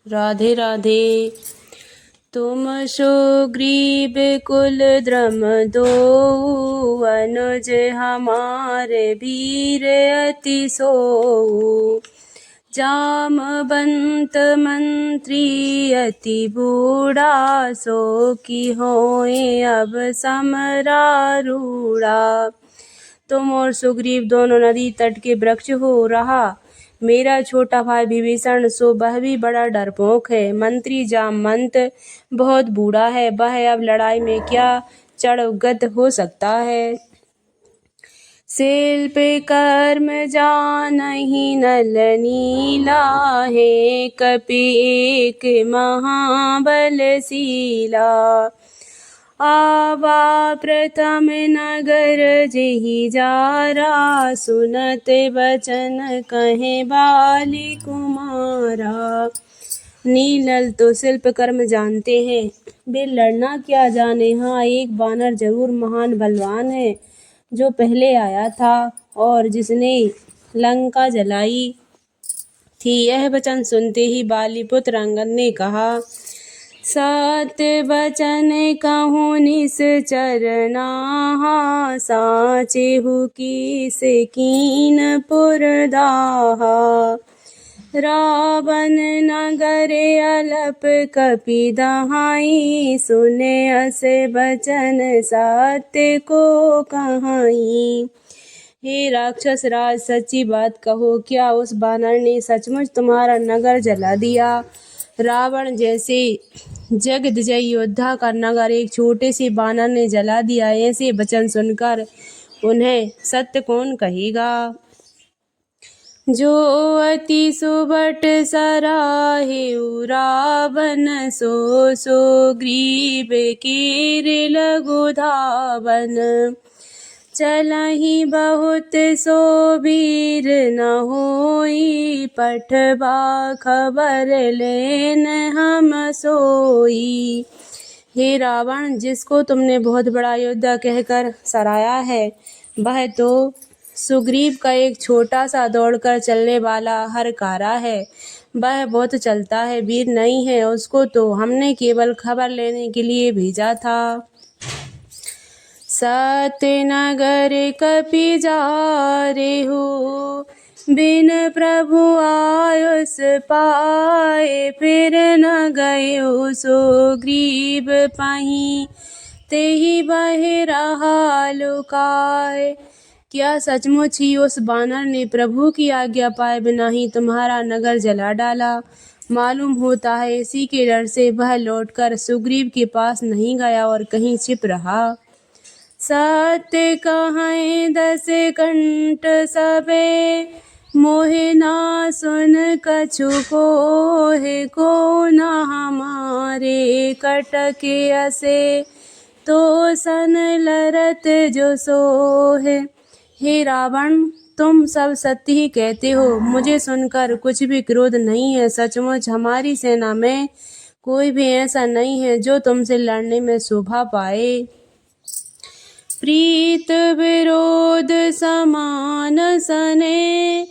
राधे राधे। तुम सुग्रीव कुल द्रम दो, अनुज हमारे वीर अति सोऊ। जामवंत मंत्री अति बूढ़ा, सो की होए अब समरारूढ़ा। तुम और सुग्रीव दोनों नदी तट के वृक्ष हो रहा। मेरा छोटा भाई विभीषण सो वह भी बड़ा डरपोक है। मंत्री जामवंत बहुत बूढ़ा है, वह अब लड़ाई में क्या चढ़ हो सकता है। शिल्प कर्म जानहि नल नीला, है कपि एक महाबलशीला। आवा प्रथम नगर जेहि जारा, सुनत बचन कहे बाली कुमारा। नीलल तो शिल्प कर्म जानते हैं, वे लड़ना क्या जाने। हाँ, एक बानर जरूर महान बलवान है, जो पहले आया था और जिसने लंका जलाई थी। यह वचन सुनते ही बालीपुत्र अंगद ने कहा, सत बचन कहूँ निश्चर नाहा, साचेहु कीस कीन पुरदाहा। रावण नगर अलप कपि दहाई, सुने अस बचन सत्य को कहाई। हे राक्षस राज, सच्ची बात कहो, क्या उस बानर ने सचमुच तुम्हारा नगर जला दिया? रावण जैसे जगदजयी योद्धा का नगर एक छोटे से बानर ने जला दिया। ऐसे वचन सुनकर उन्हें सत्य कौन कहेगा। जो अति सुबट सराहेउ रावण, सो सुग्रीव कीर लघु धावन। चलहि बहुत सो वीर न होई, पठबा खबर लेन हम सोई। हे रावण, जिसको तुमने बहुत बड़ा योद्धा कहकर सराहा है, वह तो सुग्रीव का एक छोटा सा दौड़कर चलने वाला हरकारा है। वह बहुत चलता है, वीर नहीं है। उसको तो हमने केवल खबर लेने के लिए भेजा था। सत्यनगर कपि जारेहु, बिन प्रभु आयुष पाए। फिर न गयो सुग्रीव पहीं, तेहि बहि रहा लुकाए। क्या सचमुच ही उस बानर ने प्रभु की आज्ञा पाए बिना ही तुम्हारा नगर जला डाला? मालूम होता है इसी के डर से वह लौटकर सुग्रीव के पास नहीं गया और कहीं छिप रहा। सत्य कहें दस कंठ सबे, मोहे ना सुन कछु कोहे। को न हमारे कटके असे, तो सन लरत जो सोहे। हे रावण, तुम सब सत्य ही कहते हो, मुझे सुनकर कुछ भी क्रोध नहीं है। सचमुच हमारी सेना में कोई भी ऐसा नहीं है जो तुमसे लड़ने में शोभा पाए। प्रीत विरोध समान सने,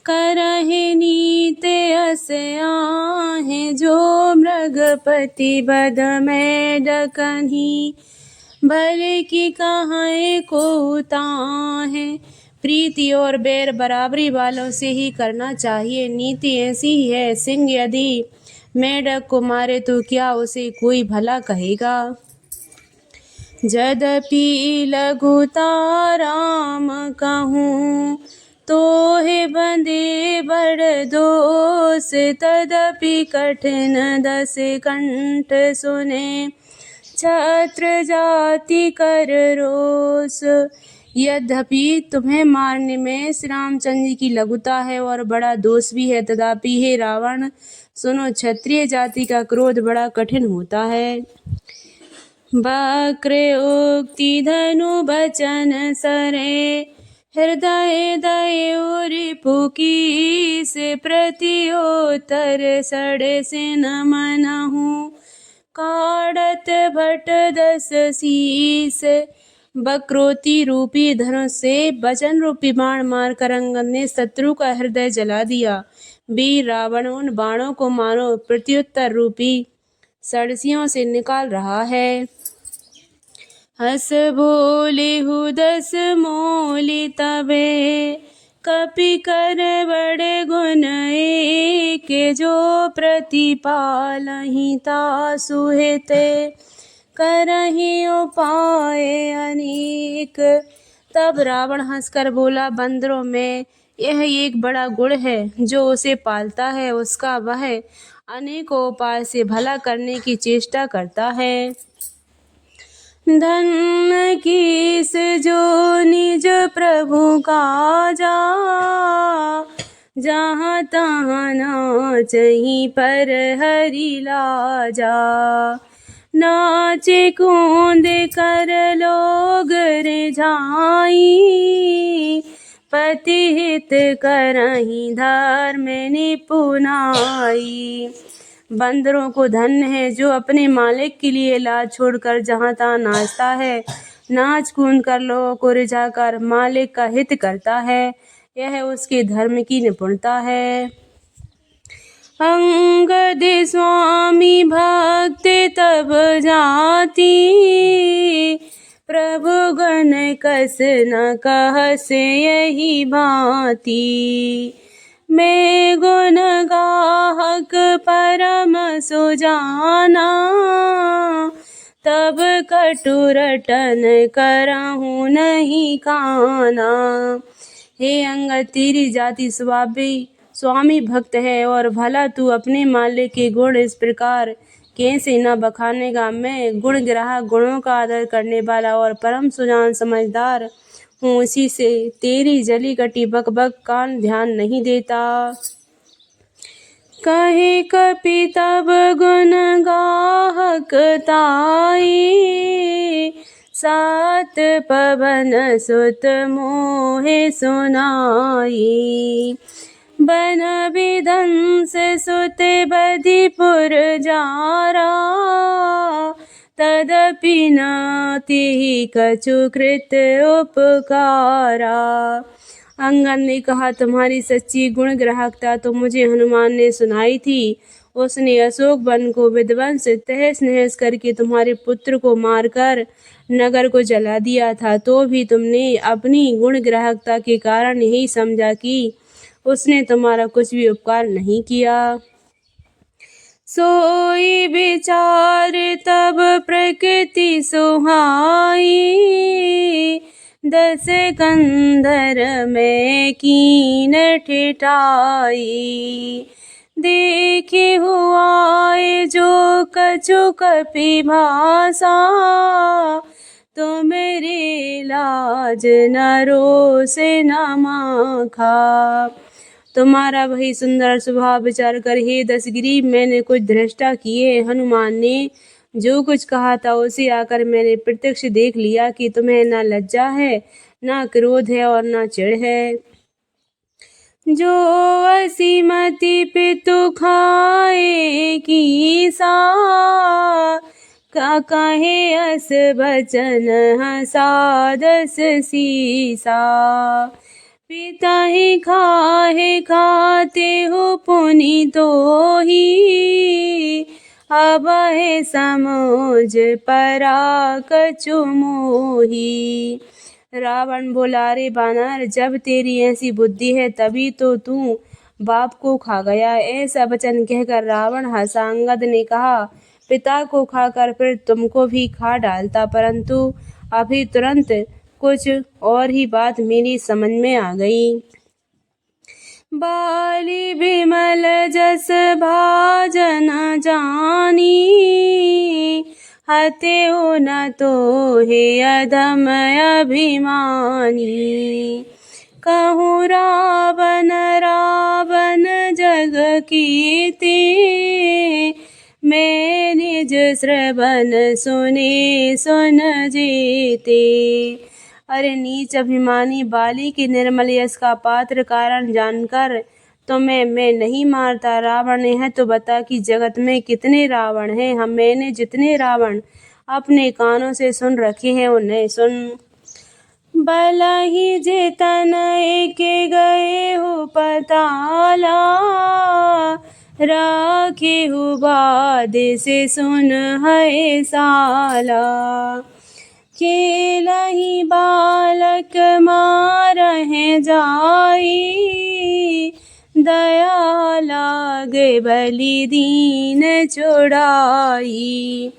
करहि नीते अस आहे। जो मृगपति बध में डकन्हि, भले की कहाए को ताहे। प्रीति और बैर बराबरी वालों से ही करना चाहिए। नीति ऐसी ही है, सिंह यदि मेढक को मारे तो क्या उसे कोई भला कहेगा। यद्यपि लघुता राम कहूँ, तोहे बंदे बड़ दोष। तदपि कठिन दस कंठ सुने, छत्र जाति कर रोष। यद्यपि तुम्हें मारने में श्री रामचंद्र जी की लघुता है और बड़ा दोष भी है, तथापि हे रावण सुनो, क्षत्रिय जाति का क्रोध बड़ा कठिन होता है। वक्र उक्ति धनु बचन सरे, हृदय दय रिपु कीस। प्रत्युत्तर सड़ से न मनहु, काढ़त भट दस शीस। वक्रोक्ति रूपी धनुष से वचन रूपी बाण मारकर अंगद ने शत्रु का हृदय जला दिया। वीर रावण उन बाणों को मानो प्रत्युत्तर रूपी सड़सियों से निकाल रहा है। हस बोले हुदस मोली तबे कपि कर बड़े गुण के जो प्रतिपालहि तासु हिते करहि उपाय अनेक। तब रावण हंसकर बोला, बंदरों में यह एक बड़ा गुण है, जो उसे पालता है उसका वह अनेकों उपाय से भला करने की चेष्टा करता है। धन कीस जो निज प्रभु काजा जहाँ तहाँ नाचहि पर हरि लाजा। नाचे कूद कर लोग रिझाई पति हित करहि धर्म निपुनाई। बंदरों को धन्य है जो अपने मालिक के लिए लाज छोड़कर जहाँ तहाँ नाचता है, नाच कूद कर लोगों को रिझाकर मालिक का हित करता है। यह उसके धर्म की निपुणता है। अंगद स्वामी भक्ति तब जाती प्रभु गण कस न कहसे यही भांति। मैं गुण गाहक परम सुजाना तब कटु रटन करहूँ नहीं काना। हे अंगद, तेरी जाति स्वभावी स्वामी भक्त है और भला तू अपने मालिक के गुण इस प्रकार कैसे न बखानेगा। मैं गुण ग्राहक, गुणों का आदर करने वाला और परम सुजान समझदार हूँ, उसी से तेरी जली कटी बक बक कान ध्यान नहीं देता। कहे कपि तब गुण गाहक ताई सात पवन सुत मोहे सुनाई। बन विधंस सुत बधिपुर जारा तदपि नाति कछु कृत उपकारा। अंगद ने कहा, तुम्हारी सच्ची गुण ग्राहकता तो मुझे हनुमान ने सुनाई थी। उसने अशोक वन को विध्वंस तहस नहस करके तुम्हारे पुत्र को मारकर नगर को जला दिया था, तो भी तुमने अपनी गुण ग्राहकता के कारण यही समझा कि उसने तुम्हारा कुछ भी उपकार नहीं किया। सोई विचार तब प्रकृति सुहाई 10 कंधर में कीन ठिठाई। देखे हुआए जो कछु कपि भाषा तो मेरे लाज न रोसे न माखा। तुम्हारा वही सुंदर स्वभाव विचार कर हे दशग्रीव मैंने कुछ धृष्टा किए। हनुमान ने जो कुछ कहा था उसे आकर मैंने प्रत्यक्ष देख लिया कि तुम्हें न लज्जा है, न क्रोध है और न चिढ़ है। जो असीमति पितु खाए की सा का कहे अस बचन हंसा 10 सीसा। पिता ही खाहे खाते हो पुनि तो ही अब है समोज परा कछु मोही। रावण बोला, रे बानर, जब तेरी ऐसी बुद्धि है तभी तो तू बाप को खा गया। ऐसा वचन कहकर रावण हंसा। अंगद ने कहा, पिता को खाकर फिर तुमको भी खा डालता, परंतु अभी तुरंत कुछ और ही बात मेरी समझ में आ गई। बाली बिमल जस भाजन जानी हत्यो न तो हे अधम अभिमानी। कहूँ रावण रावण जग कीर्ति मैं निज श्रवण सुने सुन जीते। अरे नीच अभिमानी, बाली के निर्मल यश का पात्र कारण जानकर तुम्हें मैं नहीं मारता। रावण है तो बता कि जगत में कितने रावण हैं। मैंने जितने रावण अपने कानों से सुन रखे हैं उन्हें सुन। बलहि जेतन एके गए हो पताला, राखे हो बाद से सुन है साला। खेलहि बालक मारहि जाई, दया लागे बलि दीन छुड़ाई।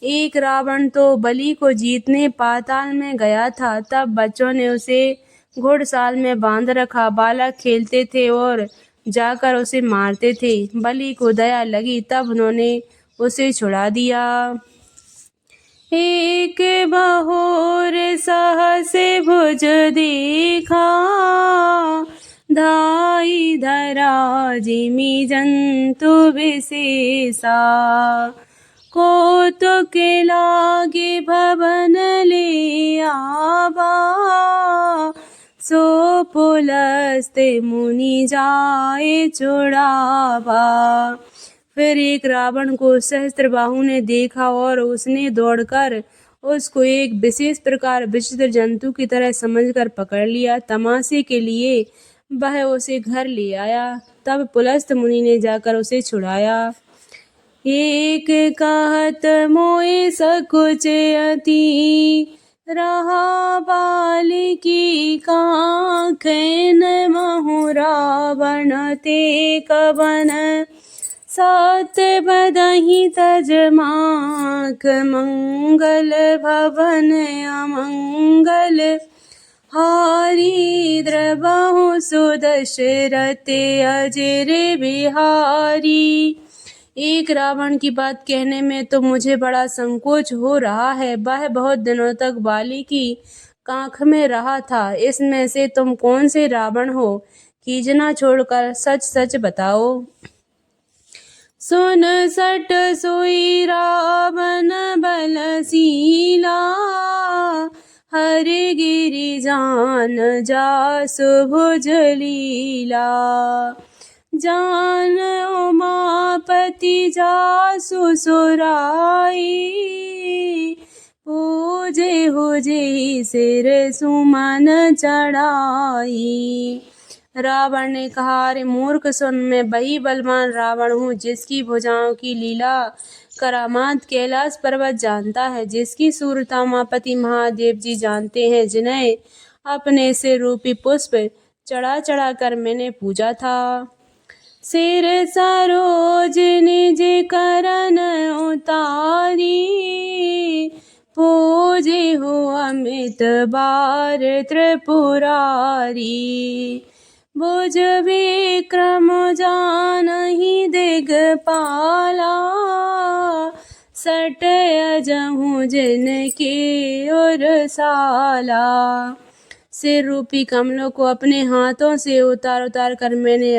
एक रावण तो बलि को जीतने पाताल में गया था। तब बच्चों ने उसे घुड़साल में बांध रखा। बालक खेलते थे और जाकर उसे मारते थे। बलि को दया लगी, तब उन्होंने उसे छुड़ा दिया। एक बहोर सहस भुज देखा, धाई धरा जिमि जंतु विशेषा। कौतुक लागे भवन ले आवा, सो पुलस्त मुनि जाए छुड़ावा। फिर एक रावण को सहस्त्रबाहु ने देखा और उसने दौड़कर उसको एक विशेष प्रकार विचित्र जंतु की तरह समझकर पकड़ लिया। तमाशे के लिए वह उसे घर ले आया। तब पुलस्त मुनि ने जाकर उसे छुड़ाया। एक कहत मोए सकुच अति, रहा बालिकी कांखन महु रावण ते कवन। सात बदहि तज माख, मंगल भवन अमंगल। हारी द्रबहु सुदशरथ अजर बिहारी। एक रावण की बात कहने में तो मुझे बड़ा संकोच हो रहा है। वह बहुत दिनों तक बाली की कांख में रहा था। इसमें से तुम कौन से रावण हो? खीजना छोड़कर सच सच बताओ। सुन सट सोई रावण बलशीला, हर गिरि जान जासु भुज लीला। जान उमापति जासु सुराई, पूजे हुजे सिर सुमन चढ़ाई। रावण ने कहा, अरे मूर्ख सुन, मैं वही बलवान रावण हूँ जिसकी भुजाओं की लीला करामात कैलाश पर्वत जानता है, जिसकी सूरता उमापति महादेव जी जानते हैं, जिन्हें अपने सिर रूपी पुष्प चढ़ा चढ़ा कर मैंने पूजा था। सिर सरोज निज करन उतारी, पूजे हो अमित बार त्रिपुरारी। भुज विक्रम जानहि दिगपाला, सट अजहु जिनके उरसाला। सिर रूपी कमलों को अपने हाथों से उतार उतार कर मैंने